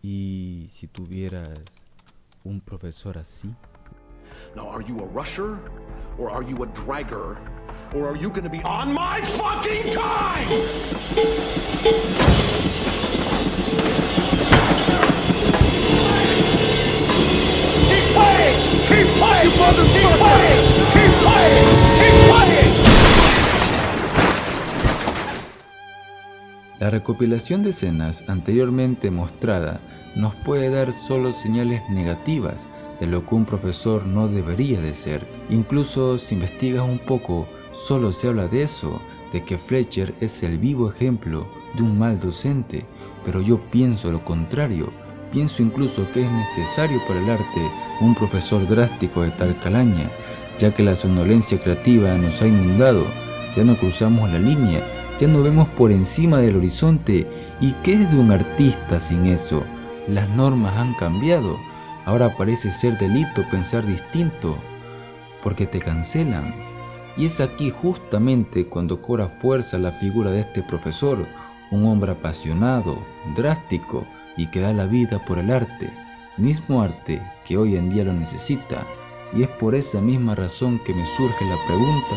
¿Y si tuvieras un profesor así? Now, are you a rusher, or are you a dragger, or are you gonna be on my fucking time? Keep playing! Keep playing! Keep playing! Keep playing! Keep playing! La recopilación de escenas anteriormente mostrada nos puede dar solo señales negativas de lo que un profesor no debería de ser. Incluso si investigas un poco, solo se habla de eso, de que Fletcher es el vivo ejemplo de un mal docente, pero yo pienso lo contrario. Pienso incluso que es necesario para el arte un profesor drástico de tal calaña, ya que la somnolencia creativa nos ha inundado, ya no cruzamos la línea, ya no vemos por encima del horizonte. ¿Y qué es de un artista sin eso? Las normas han cambiado. Ahora parece ser delito pensar distinto, porque te cancelan. Y es aquí justamente cuando cobra fuerza la figura de este profesor, un hombre apasionado, drástico y que da la vida por el arte, mismo arte que hoy en día lo necesita. Y es por esa misma razón que me surge la pregunta: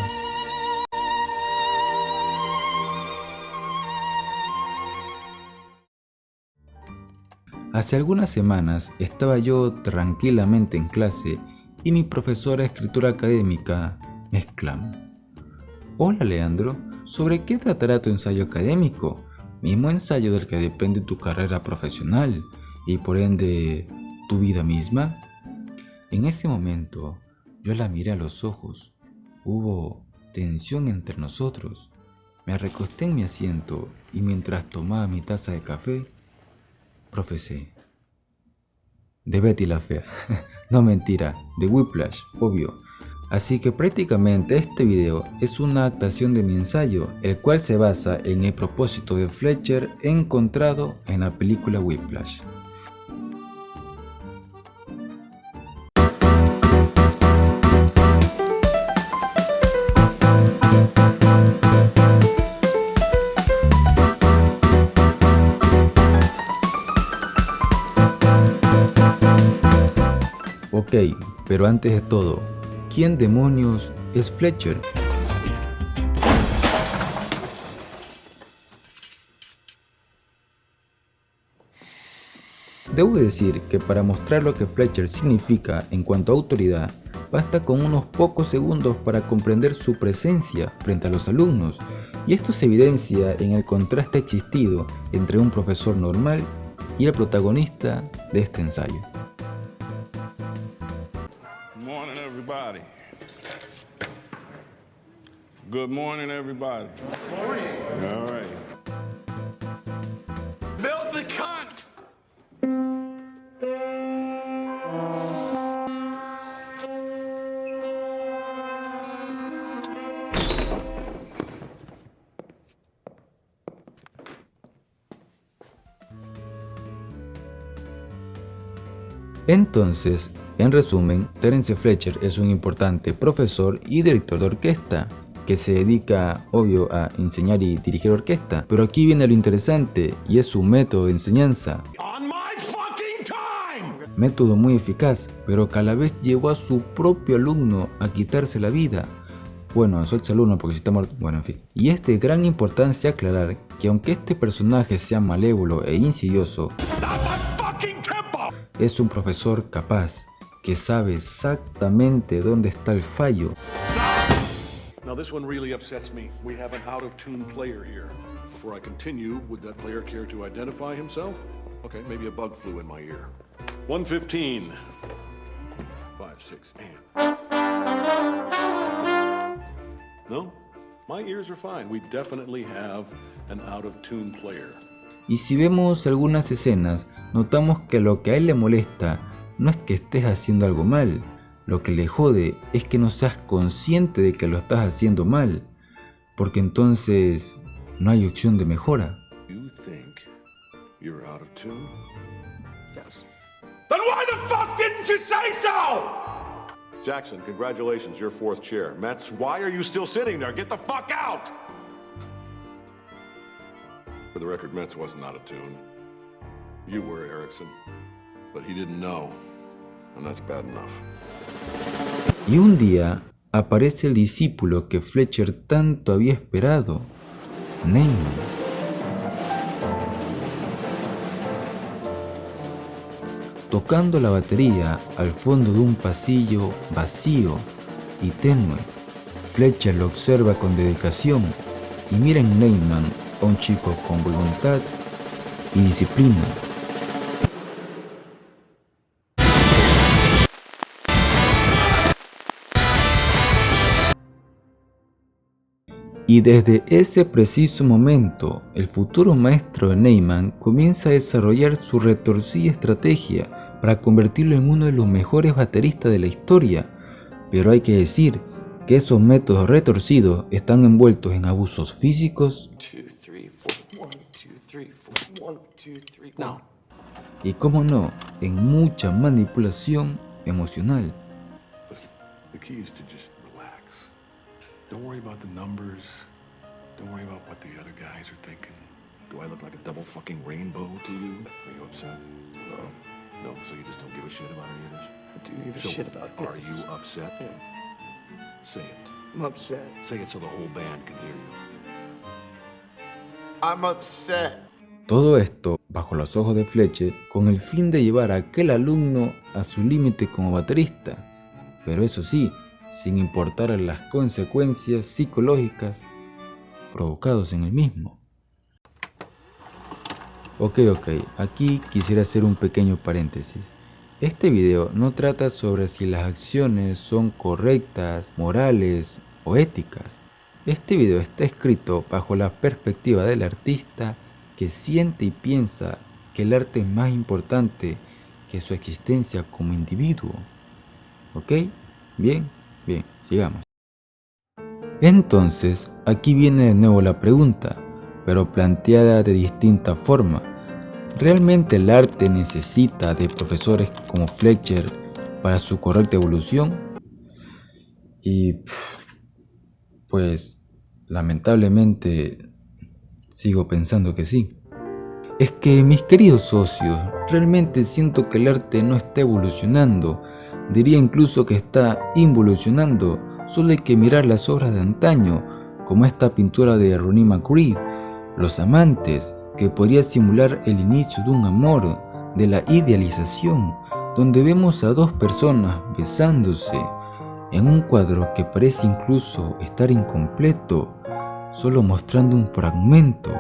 hace algunas semanas estaba yo tranquilamente en clase y mi profesora de escritura académica me exclamó: «Hola Leandro, ¿sobre qué tratará tu ensayo académico? Mismo ensayo del que depende tu carrera profesional y por ende tu vida misma». En ese momento yo la miré a los ojos. Hubo tensión entre nosotros. Me recosté en mi asiento y mientras tomaba mi taza de café, profesé: de Betty la Fea. No, mentira, de Whiplash, obvio. Así que prácticamente este video es una adaptación de mi ensayo, el cual se basa en el propósito de Fletcher encontrado en la película Whiplash. Ok, pero antes de todo, ¿quién demonios es Fletcher? Debo decir que para mostrar lo que Fletcher significa en cuanto a autoridad, basta con unos pocos segundos para comprender su presencia frente a los alumnos, y esto se evidencia en el contraste existido entre un profesor normal y el protagonista de este ensayo. Everybody. Good morning, everybody. Good morning. All right. Build the cunt! Entonces, en resumen, Terence Fletcher es un importante profesor y director de orquesta, que se dedica, obvio, a enseñar y dirigir orquesta. Pero aquí viene lo interesante, y es su método de enseñanza. Método muy eficaz, pero que a la vez llevó a su propio alumno a quitarse la vida. Bueno, a su ex alumno, porque si está muerto, bueno, en fin. Y es de gran importancia aclarar que aunque este personaje sea malévolo e insidioso, es un profesor capaz, que sabe exactamente dónde está el fallo. Now this one really upsets me. We have an out-of-tune player here. Before I continue, would that player care to identify himself? Okay, maybe a bug flew in my ear. 115. 5, 6, and... No? My ears are fine. We definitely have an out-of-tune player. Y si vemos algunas escenas, notamos que lo que a él le molesta no es que estés haciendo algo mal, lo que le jode es que no seas consciente de que lo estás haciendo mal, porque entonces no hay opción de mejora. You think you're out of tune? Yes. Then why the fuck didn't you say so? Jackson, congratulations, you're fourth chair. Metz, why are you still sitting there? Get the fuck out! For the record, Metz wasn't out of tune. You were, Erickson. But he didn't know. And that's bad enough. Y un día aparece el discípulo que Fletcher tanto había esperado, Neyman. Tocando la batería al fondo de un pasillo vacío y tenue, Fletcher lo observa con dedicación y mira en Neyman a un chico con voluntad y disciplina. Y desde ese preciso momento, el futuro maestro de Neyman comienza a desarrollar su retorcida estrategia para convertirlo en uno de los mejores bateristas de la historia. Pero hay que decir que esos métodos retorcidos están envueltos en abusos físicos y, como no, en mucha manipulación emocional. The key is to just relax. Don't worry about the numbers. Don't worry about what the other guys are thinking. Do I look like a double fucking rainbow to you? Are you upset? No. No, so you just don't give a shit about any of this? I do give a shit about this. Are you upset? Yeah. Say it. I'm upset. Say it so the whole band can hear you. I'm upset. Todo esto bajo los ojos de Fletcher con el fin de llevar a aquel alumno a su límite como baterista, pero eso sí, sin importar las consecuencias psicológicas provocados en el mismo. Ok, aquí quisiera hacer un pequeño paréntesis. Este video no trata sobre si las acciones son correctas, morales o éticas. Este video está escrito bajo la perspectiva del artista que siente y piensa que el arte es más importante que su existencia como individuo. ¿Ok? Bien, sigamos. Entonces, aquí viene de nuevo la pregunta, pero planteada de distinta forma. ¿Realmente el arte necesita de profesores como Fletcher para su correcta evolución? Y pues lamentablemente sigo pensando que sí. Es que, mis queridos socios, realmente siento que el arte no está evolucionando. Diría incluso que está involucionando. Solo hay que mirar las obras de antaño, como esta pintura de Ronnie Magritte, Los Amantes, que podría simular el inicio de un amor, de la idealización, donde vemos a dos personas besándose, en un cuadro que parece incluso estar incompleto, solo mostrando un fragmento,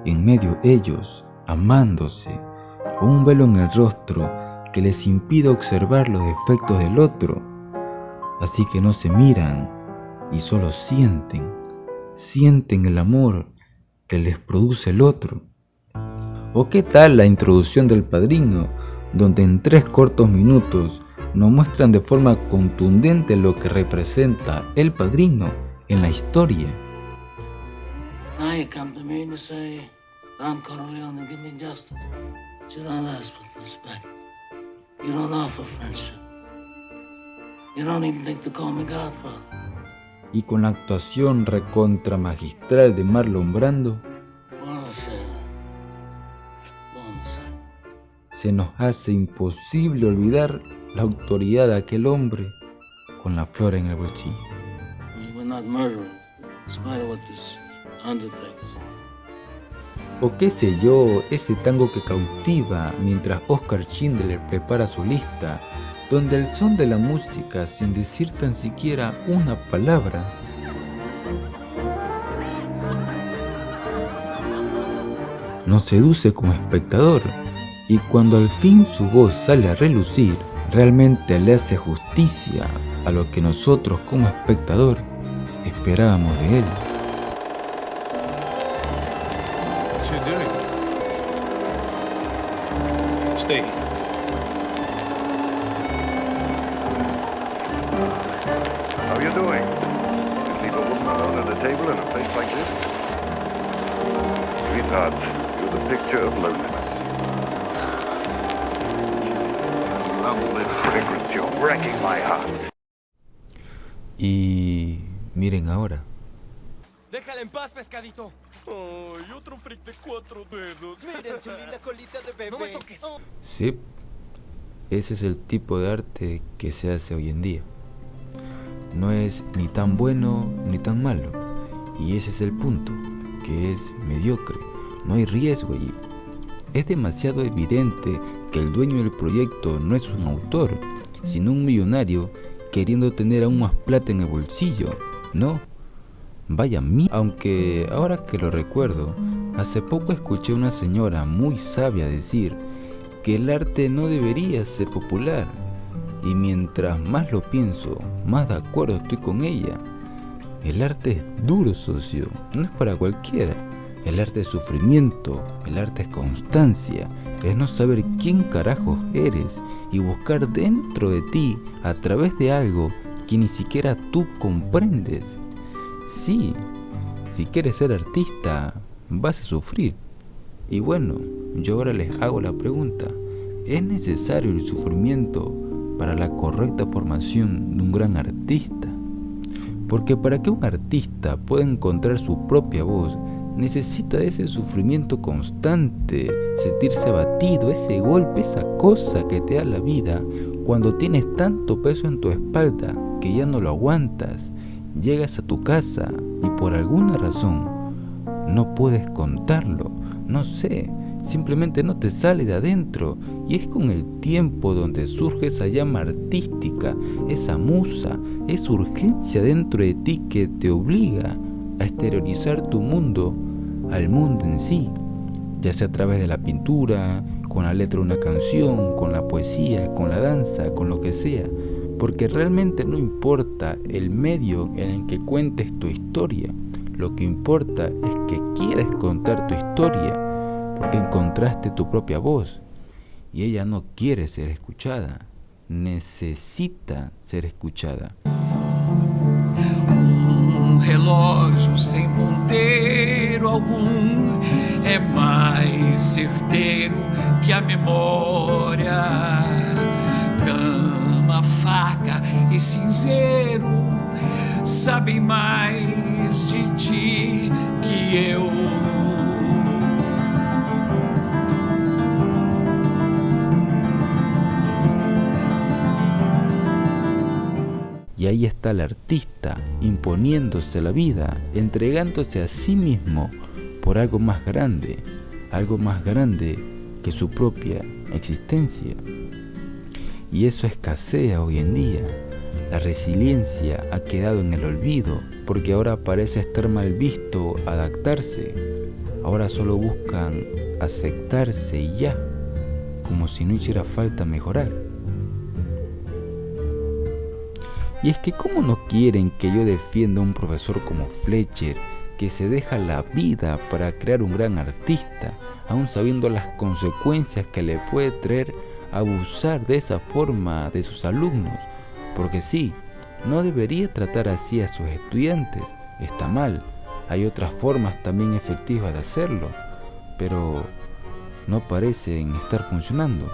en medio ellos, amándose, con un velo en el rostro que les impide observar los defectos del otro, así que no se miran y solo sienten el amor que les produce el otro. ¿O qué tal la introducción del Padrino, donde en 3 cortos minutos nos muestran de forma contundente lo que representa el Padrino en la historia? Now you come to me and you say, Don Corleone, give me justice. You don't ask for respect. You don't offer friendship. You don't even think to call me Godfather. Y con la actuación recontra magistral de Marlon Brando, se nos hace imposible olvidar la autoridad de aquel hombre con la flor en el bolsillo. O qué sé yo, ese tango que cautiva mientras Oscar Schindler prepara su lista, donde el son de la música, sin decir tan siquiera una palabra, nos seduce como espectador, y cuando al fin su voz sale a relucir, realmente le hace justicia a lo que nosotros como espectador esperábamos de él. What you doing? Stay. How you doing? You leave a woman alone at a table in a place like this? Sweetheart, you're the picture of loneliness. Lovely fragrance, you're breaking my heart. Y miren ahora. Déjala en paz, pescadito. Ay, otro freak de 4 dedos. Miren su linda colita de bebé. No me toques. Sí, ese es el tipo de arte que se hace hoy en día. No es ni tan bueno ni tan malo. Y ese es el punto, que es mediocre. No hay riesgo allí. Es demasiado evidente que el dueño del proyecto no es un autor, sino un millonario queriendo tener aún más plata en el bolsillo, ¿no? Vaya mí. Aunque ahora que lo recuerdo, hace poco escuché a una señora muy sabia decir que el arte no debería ser popular. Y mientras más lo pienso, más de acuerdo estoy con ella. El arte es duro, socio, no es para cualquiera. El arte es sufrimiento, el arte es constancia, es no saber quién carajos eres y buscar dentro de ti a través de algo que ni siquiera tú comprendes. Sí, si quieres ser artista, vas a sufrir. Y bueno, yo ahora les hago la pregunta, ¿es necesario el sufrimiento para la correcta formación de un gran artista? Porque para que un artista pueda encontrar su propia voz, necesita de ese sufrimiento constante, sentirse abatido, ese golpe, esa cosa que te da la vida cuando tienes tanto peso en tu espalda que ya no lo aguantas. Llegas a tu casa y por alguna razón no puedes contarlo, no sé, simplemente no te sale de adentro, y es con el tiempo donde surge esa llama artística, esa musa, esa urgencia dentro de ti que te obliga a exteriorizar tu mundo al mundo en sí, ya sea a través de la pintura, con la letra de una canción, con la poesía, con la danza, con lo que sea, porque realmente no importa el medio en el que cuentes tu historia, lo que importa es que quieres contar tu historia, porque encontraste tu propia voz, y ella no quiere ser escuchada, necesita ser escuchada. Relógio sem ponteiro algum é mais certeiro que a memória. Cama, faca e cinzeiro sabem mais de ti que eu. Y ahí está el artista, imponiéndose la vida, entregándose a sí mismo por algo más grande que su propia existencia. Y eso escasea hoy en día. La resiliencia ha quedado en el olvido, porque ahora parece estar mal visto adaptarse. Ahora solo buscan aceptarse y ya, como si no hiciera falta mejorar. Y es que ¿cómo no quieren que yo defienda a un profesor como Fletcher, que se deja la vida para crear un gran artista, aún sabiendo las consecuencias que le puede traer abusar de esa forma de sus alumnos? Porque sí, no debería tratar así a sus estudiantes, está mal, hay otras formas también efectivas de hacerlo, pero no parecen estar funcionando.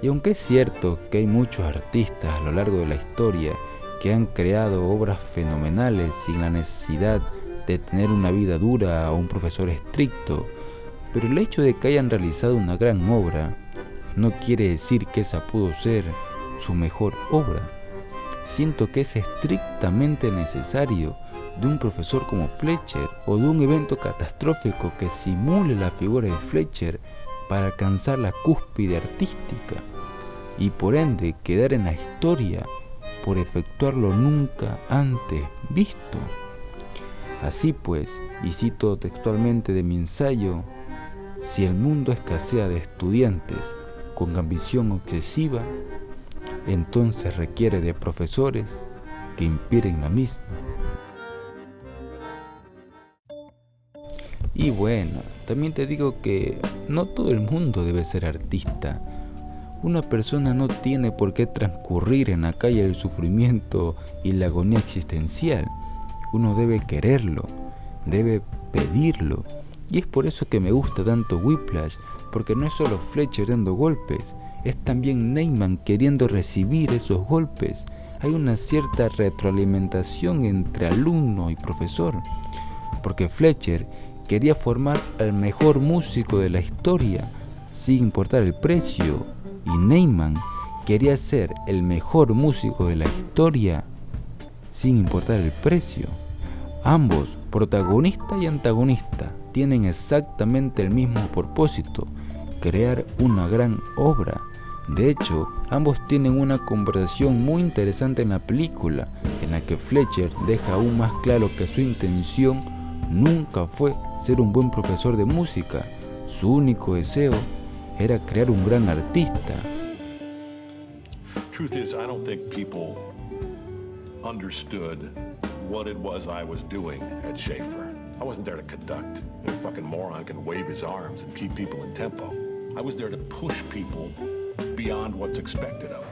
Y aunque es cierto que hay muchos artistas a lo largo de la historia que han creado obras fenomenales sin la necesidad de tener una vida dura o un profesor estricto, pero el hecho de que hayan realizado una gran obra no quiere decir que esa pudo ser su mejor obra. Siento que es estrictamente necesario de un profesor como Fletcher o de un evento catastrófico que simule la figura de Fletcher para alcanzar la cúspide artística y por ende quedar en la historia por efectuar lo nunca antes visto. Así pues, y cito textualmente de mi ensayo, si el mundo escasea de estudiantes con ambición obsesiva, entonces requiere de profesores que inspiren la misma. Y bueno, también te digo que no todo el mundo debe ser artista. Una persona no tiene por qué transcurrir en la calle del sufrimiento y la agonía existencial. Uno debe quererlo, debe pedirlo. Y es por eso que me gusta tanto Whiplash, porque no es solo Fletcher dando golpes, es también Neyman queriendo recibir esos golpes. Hay una cierta retroalimentación entre alumno y profesor. porque Fletcher quería formar al mejor músico de la historia, sin importar el precio, y Neyman quería ser el mejor músico de la historia, sin importar el precio. Ambos, protagonista y antagonista, tienen exactamente el mismo propósito: crear una gran obra. De hecho, ambos tienen una conversación muy interesante en la película, en la que Fletcher deja aún más claro que su intención nunca fue ser un buen profesor de música. Su único deseo era crear un gran artista. Truth is, I don't think people understood what it was I was doing at Schaefer. I wasn't there to conduct. A fucking moron can wave his arms and keep people in tempo. I was there to push people beyond what's expected of them.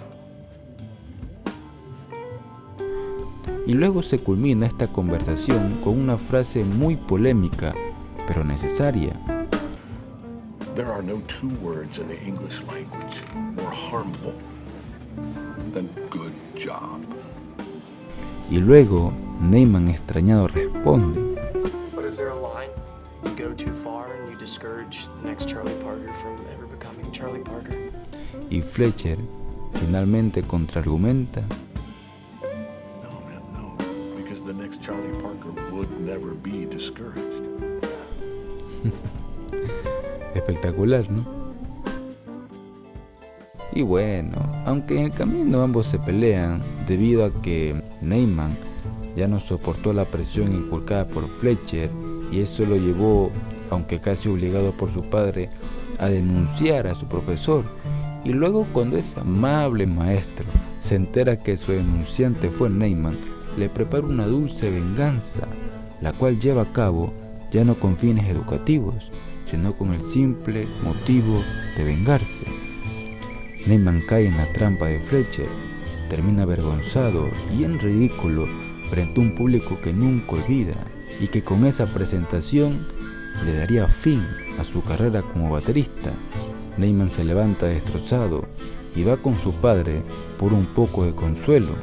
Y luego se culmina esta conversación con una frase muy polémica, pero necesaria. There are no two words in the English language more harmful than good job. Y luego Neyman, extrañado, responde: But is there a line? You go too far and you discourage the next Charlie Parker from ever becoming Charlie Parker. Y Fletcher finalmente contraargumenta: No, man, no. Because the next Charlie Parker would never be discouraged. Espectacular, ¿no? Y bueno, aunque en el camino ambos se pelean debido a que Neyman ya no soportó la presión inculcada por Fletcher, y eso lo llevó, aunque casi obligado por su padre, a denunciar a su profesor. Y luego, cuando ese amable maestro se entera que su denunciante fue Neyman, le prepara una dulce venganza, la cual lleva a cabo ya no con fines educativos, sino con el simple motivo de vengarse. Neyman cae en la trampa de Fletcher, termina avergonzado y en ridículo frente a un público que nunca olvida, y que con esa presentación le daría fin a su carrera como baterista. Neyman se levanta destrozado y va con su padre por un poco de consuelo,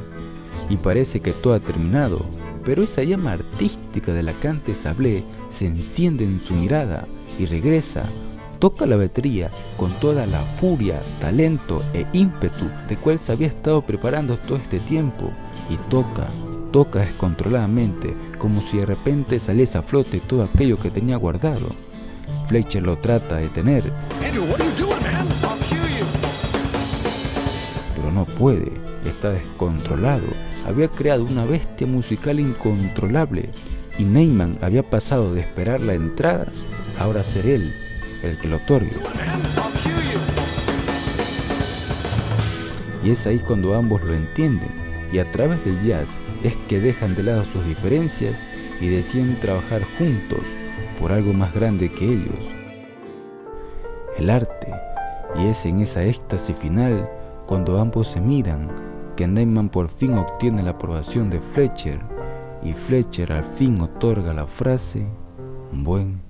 y parece que todo ha terminado, pero esa llama artística de la que antes hablé se enciende en su mirada y regresa. Toca la batería con toda la furia, talento e ímpetu de cual se había estado preparando todo este tiempo, y toca descontroladamente, como si de repente saliese a flote todo aquello que tenía guardado. Fletcher lo trata de detener, pero no puede, está descontrolado. Había creado una bestia musical incontrolable, y Neyman había pasado de esperar la entrada a ahora ser él el que lo otorgue. Y es ahí cuando ambos lo entienden, y a través del jazz es que dejan de lado sus diferencias y deciden trabajar juntos por algo más grande que ellos: el arte. Y es en esa éxtasis final cuando ambos se miran que Neyman por fin obtiene la aprobación de Fletcher, y Fletcher al fin otorga la frase: buen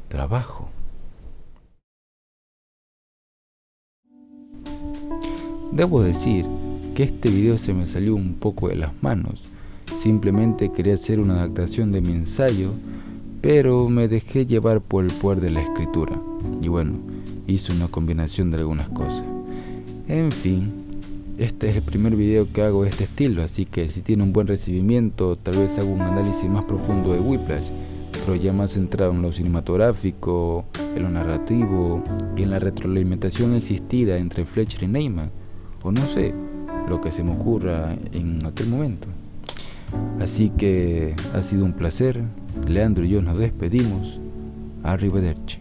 trabajo. Debo decir que este video se me salió un poco de las manos. Simplemente quería hacer una adaptación de mi ensayo, pero me dejé llevar por el poder de la escritura. Y bueno, hice una combinación de algunas cosas. En fin, este es el primer video que hago de este estilo, así que si tiene un buen recibimiento, tal vez haga un análisis más profundo de Whiplash, pero ya más centrado en lo cinematográfico, en lo narrativo y en la retroalimentación existida entre Fletcher y Neyman, o no sé, lo que se me ocurra en aquel momento. Así que ha sido un placer. Leandro y yo nos despedimos. Arrivederci.